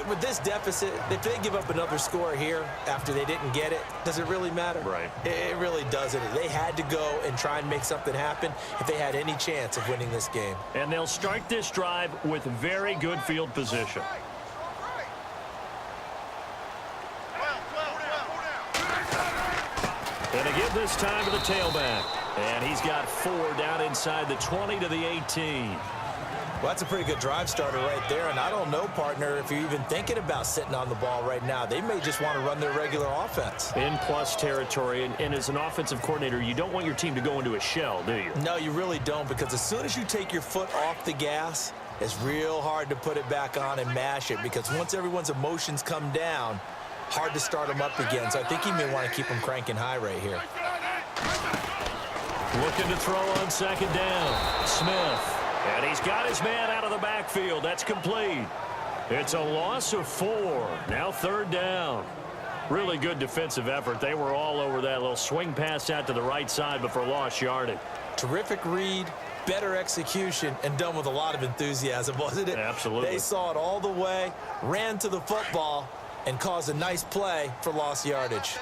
with this deficit, if they give up another score here after they didn't get it, does it really matter? Right. It really doesn't. They had to go and try and make something happen if they had any chance of winning this game. And they'll start this drive with very good field position. And they give this time to the tailback. And he's got 4 down inside the 20 to the 18. Well, that's a pretty good drive starter right there. And I don't know, partner, if you're even thinking about sitting on the ball right now. They may just want to run their regular offense. In plus territory. And as an offensive coordinator, you don't want your team to go into a shell, do you? No, you really don't, because as soon as you take your foot off the gas, it's real hard to put it back on and mash it, because once everyone's emotions come down, hard to start them up again. So I think he may want to keep them cranking high right here. Looking to throw on 2nd down. Smith. And he's got his man out of the backfield. That's complete. It's a loss of 4. Now 3rd down. Really good defensive effort. They were all over that little swing pass out to the right side, but for lost yardage. Terrific read, better execution, and done with a lot of enthusiasm, wasn't it? Absolutely. They saw it all the way, ran to the football, and caused a nice play for lost yardage.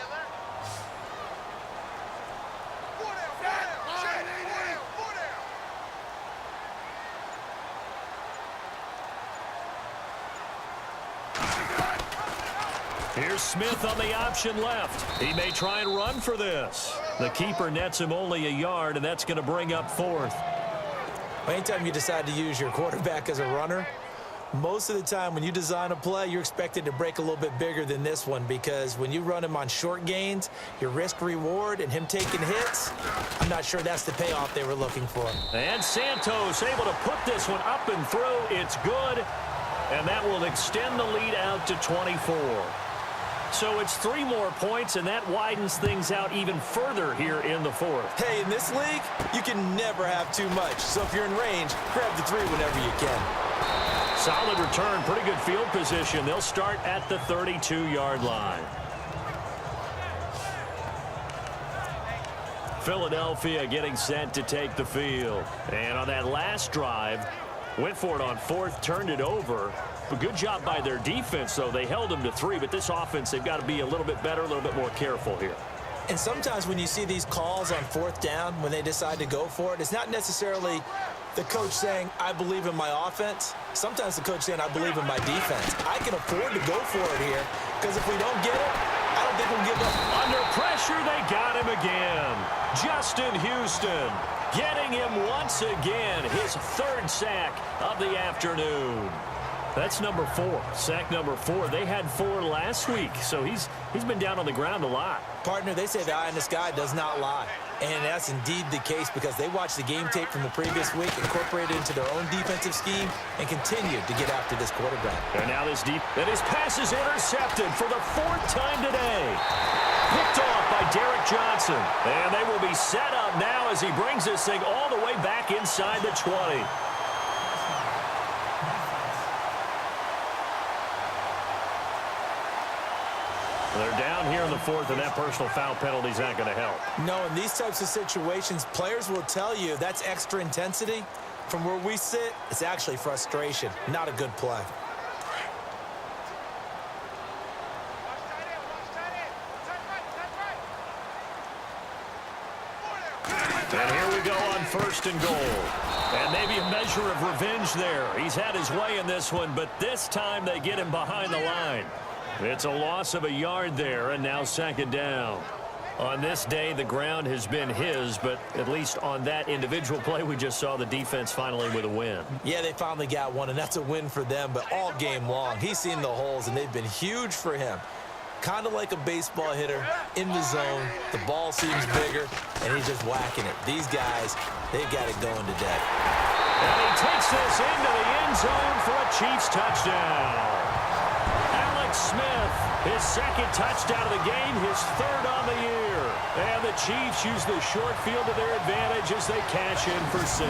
Here's Smith on the option left. He may try and run for this. The keeper nets him only a yard, and that's going to bring up 4th. Anytime you decide to use your quarterback as a runner, most of the time when you design a play, you're expected to break a little bit bigger than this one, because when you run him on short gains, your risk-reward and him taking hits, I'm not sure that's the payoff they were looking for. And Santos able to put this one up and through. It's good, and that will extend the lead out to 24. So it's 3 more points, and that widens things out even further here in the 4th. Hey, in this league, you can never have too much. So if you're in range, grab the 3 whenever you can. Solid return, pretty good field position. They'll start at the 32-yard line. Philadelphia getting set to take the field. And on that last drive, went for it on 4th, turned it over. But good job by their defense, though. They held them to 3, but this offense, they've got to be a little bit better, a little bit more careful here. And sometimes when you see these calls on 4th down, when they decide to go for it, it's not necessarily the coach saying, I believe in my offense. Sometimes the coach saying, I believe in my defense. I can afford to go for it here, because if we don't get it, I don't think we'll give up. Under pressure, they got him again. Justin Houston getting him once again, his 3rd sack of the afternoon. That's number 4, sack number 4. They had 4 last week, so he's been down on the ground a lot. Partner, they say the eye in the sky does not lie. And that's indeed the case, because they watched the game tape from the previous week, incorporated it into their own defensive scheme, and continued to get after this quarterback. And now this pass is intercepted for the 4th time today. Picked off by Derek Johnson. And they will be set up up now as he brings this thing all the way back inside the 20. They're down here in the fourth, and that personal foul penalty is not going to help. No, in these types of situations, players will tell you that's extra intensity. From where we sit, it's actually frustration, not a good play. And here we go on first and goal. And maybe a measure of revenge there. He's had his way in this one, but this time they get him behind the line. It's a loss of a yard there, and now second down. On this day, the ground has been his, but at least on that individual play, we just saw the defense finally with a win. Yeah, they finally got one, and that's a win for them, but all game long, he's seen the holes, and they've been huge for him. Kind of like a baseball hitter in the zone. The ball seems bigger, and he's just whacking it. These guys, they've got it going today. And he takes this into the end zone for a Chiefs touchdown. Smith, his second touchdown of the game, his third on the year. And the Chiefs use the short field to their advantage as they cash in for 6.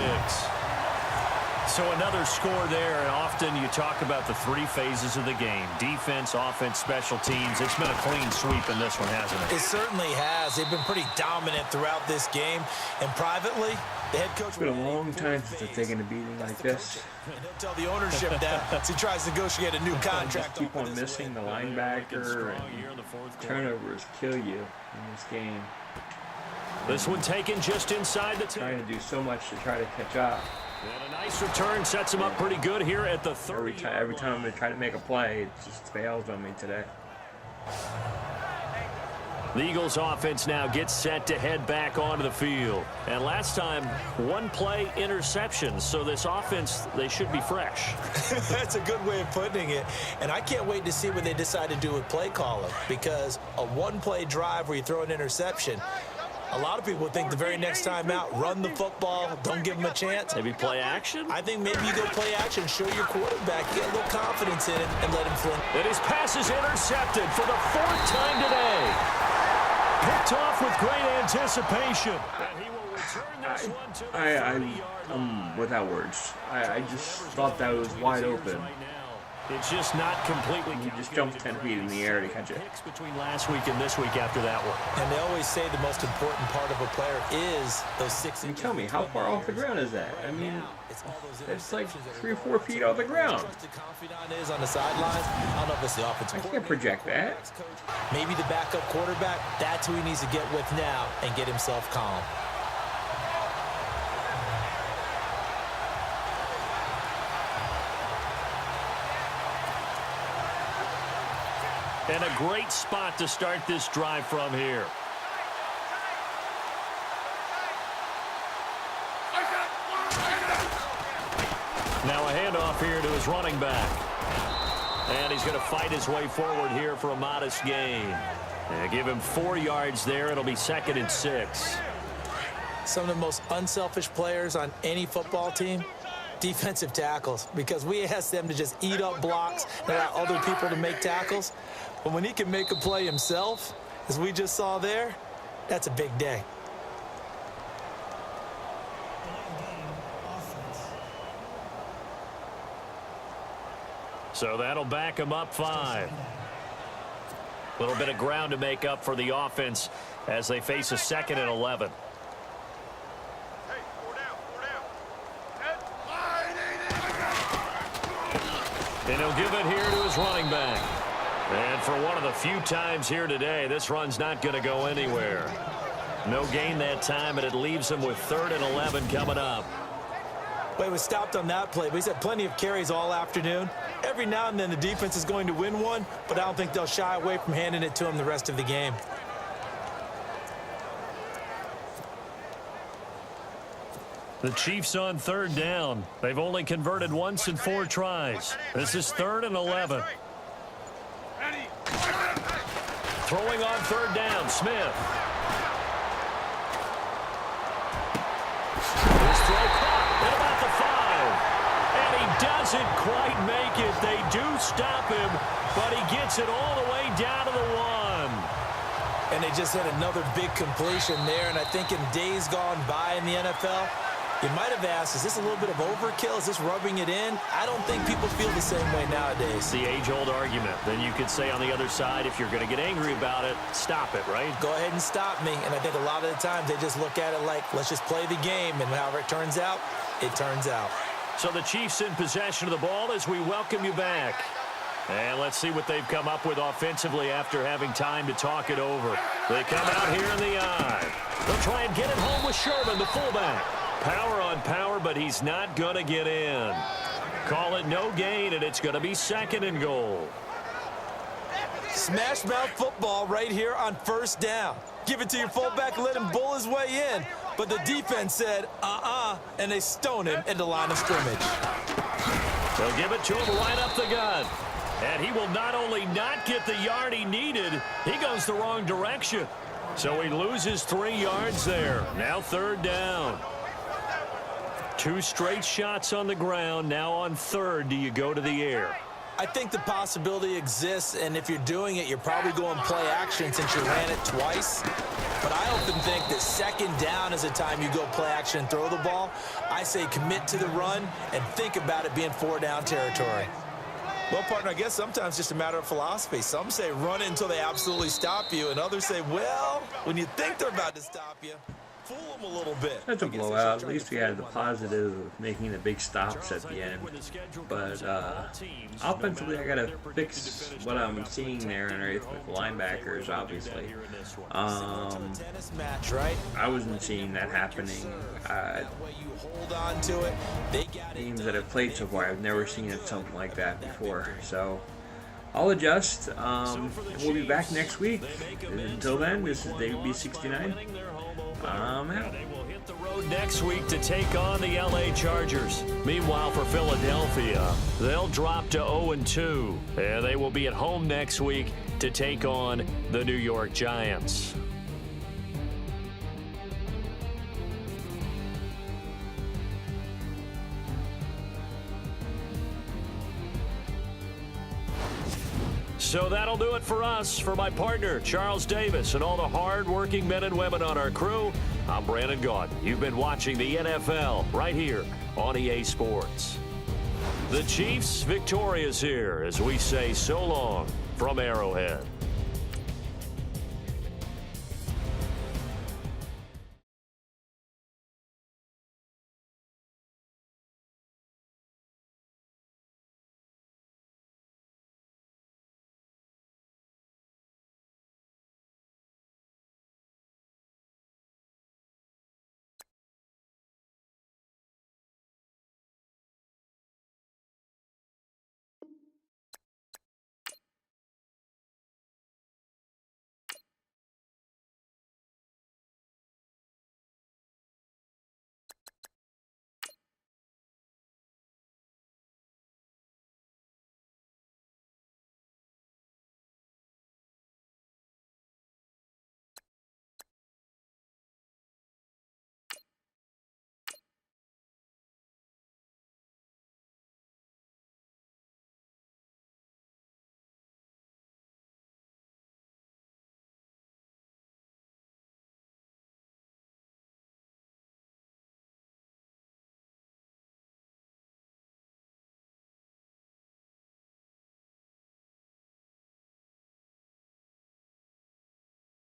So another score there, and often you talk about the 3 phases of the game. Defense, offense, special teams. It's been a clean sweep in this one, hasn't it? It certainly has. They've been pretty dominant throughout this game. And privately, the head coach... It's been a long time since they've taken a beating like this. And he'll tell the ownership that as he tries to negotiate a new contract. Keep on missing the linebacker, and turnovers kill you in this game. This one taken just inside the 10. Trying to do so much to try to catch up. And a nice return sets him up pretty good here at the 30. Every time they try to make a play, it just fails on me today. The Eagles offense now gets set to head back onto the field. And last time, 1 play interception. So this offense, they should be fresh. That's a good way of putting it. And I can't wait to see what they decide to do with play calling. Because a 1-play drive where you throw an interception, a lot of people think the very next time out, run the football, don't give them a chance. Maybe play action? I think maybe you go play action, show your quarterback, get a little confidence in it, and let him fling. And his pass is intercepted for the 4th time today. Picked off with great anticipation. And he will return this one to the I'm without words. I just thought that was wide open. It's just not completely. He just jumped 10 feet in the air to catch it. Between last week and this week after that one. And they always say the most important part of a player is those 6 inches. Tell me, how far off the ground is that? I mean, it's like 3 or 4 feet off the ground. Is on the sidelines. I don't know if it's the offensive. I can't project that. Maybe the backup quarterback. That's who he needs to get with now and get himself calm. And a great spot to start this drive from here. Now a handoff here to his running back. And he's going to fight his way forward here for a modest gain. And give him 4 yards there. It'll be 2nd and 6. Some of the most unselfish players on any football team, defensive tackles, because we ask them to just eat up blocks and allow other people to make tackles. But when he can make a play himself, as we just saw there, that's a big day. So that'll back him up 5. A little bit of ground to make up for the offense as they face a 2nd and 11. Hey, 4 down, 4 down. And he'll give it here to his running back. And for one of the few times here today, this run's not going to go anywhere. No gain that time, and it leaves him with 3rd and 11 coming up. But he was stopped on that play, but he's had plenty of carries all afternoon. Every now and then the defense is going to win one, but I don't think they'll shy away from handing it to him the rest of the game. The Chiefs on 3rd down. They've only converted once in 4 tries. This is 3rd and 11. Throwing on 3rd down, Smith. His throw caught at about the 5. And he doesn't quite make it. They do stop him, but he gets it all the way down to the 1. And they just had another big completion there. And I think in days gone by in the NFL, you might have asked, is this a little bit of overkill? Is this rubbing it in? I don't think people feel the same way nowadays. The age-old argument. Then you could say on the other side, if you're going to get angry about it, stop it, right? Go ahead and stop me. And I think a lot of the times they just look at it like, let's just play the game. And however it turns out, it turns out. So the Chiefs in possession of the ball as we welcome you back. And let's see what they've come up with offensively after having time to talk it over. They come out here in the eye. They'll try and get it home with Sherman, the fullback. Power on power, but he's not going to get in. Call it no gain, and it's going to be second and goal. Smash mouth football right here on first down. Give it to your fullback, let him bull his way in. But the defense said, and they stone him into line of scrimmage. They'll give it to him right up the gut. And he will not only not get the yard he needed, he goes the wrong direction. So he loses 3 yards there. Now third down. 2 straight shots on the ground. Now on third, do you go to the air? I think the possibility exists, and if you're doing it, you're probably going play action since you ran it twice. But I often think that second down is a time you go play action and throw the ball. I say commit to the run and think about it being 4-down territory. Well, partner, I guess sometimes just a matter of philosophy. Some say run it until they absolutely stop you, and others say, well, when you think they're about to stop you, fool them a little bit. That's a blowout. At least we had the positive of making the big stops at the end. But offensively, I got to fix what I'm seeing there with the linebackers, obviously. I wasn't seeing that happening. Teams that have played so far, I've never seen something like that before. So I'll adjust. We'll be back next week. Until then, this is Dave B69. I'm out. They will hit the road next week to take on the LA Chargers. Meanwhile, for Philadelphia, they'll drop to 0-2, and they will be at home next week to take on the New York Giants. So that'll do it for us. For my partner, Charles Davis, and all the hard-working men and women on our crew, I'm Brandon Gaudin. You've been watching the NFL right here on EA Sports. The Chiefs victorious here as we say so long from Arrowhead.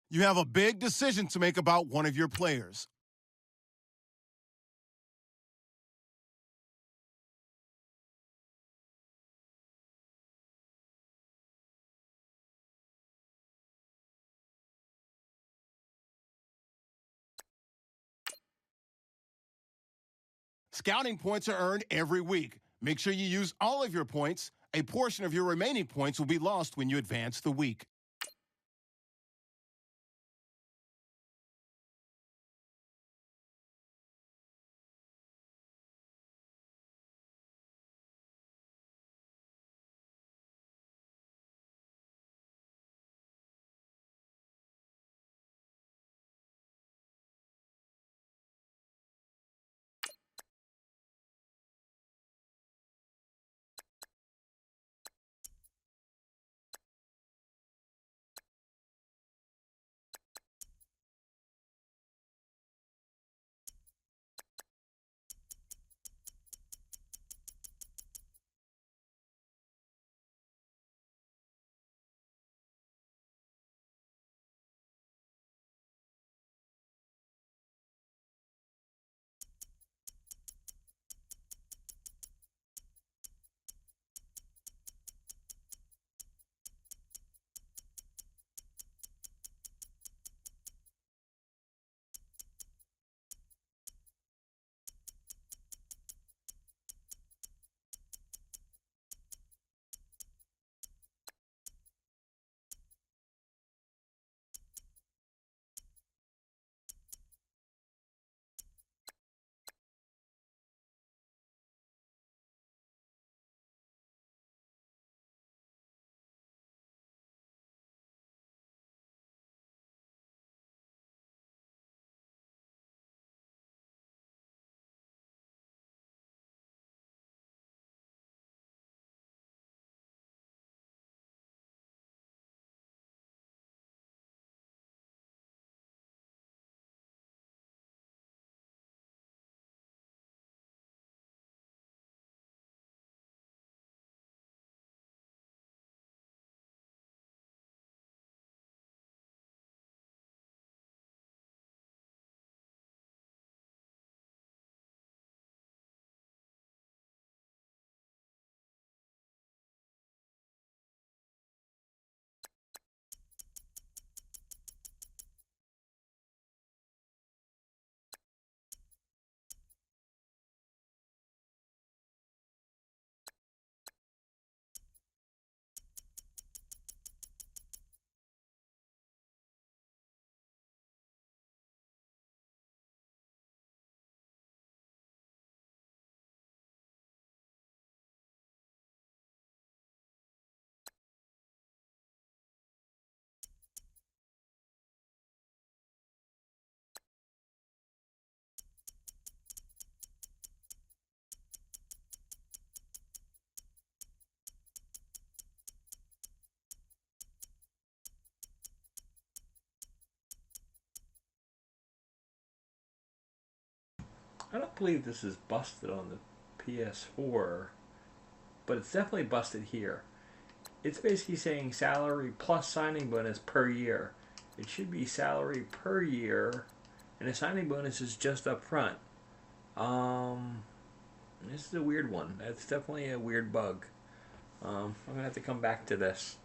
You have a big decision to make about one of your players. Scouting points are earned every week. Make sure you use all of your points. A portion of your remaining points will be lost when you advance the week. I don't believe this is busted on the PS4, but it's definitely busted here. It's basically saying salary plus signing bonus per year. It should be salary per year, and the signing bonus is just up front. This is a weird one. That's definitely a weird bug. I'm gonna have to come back to this.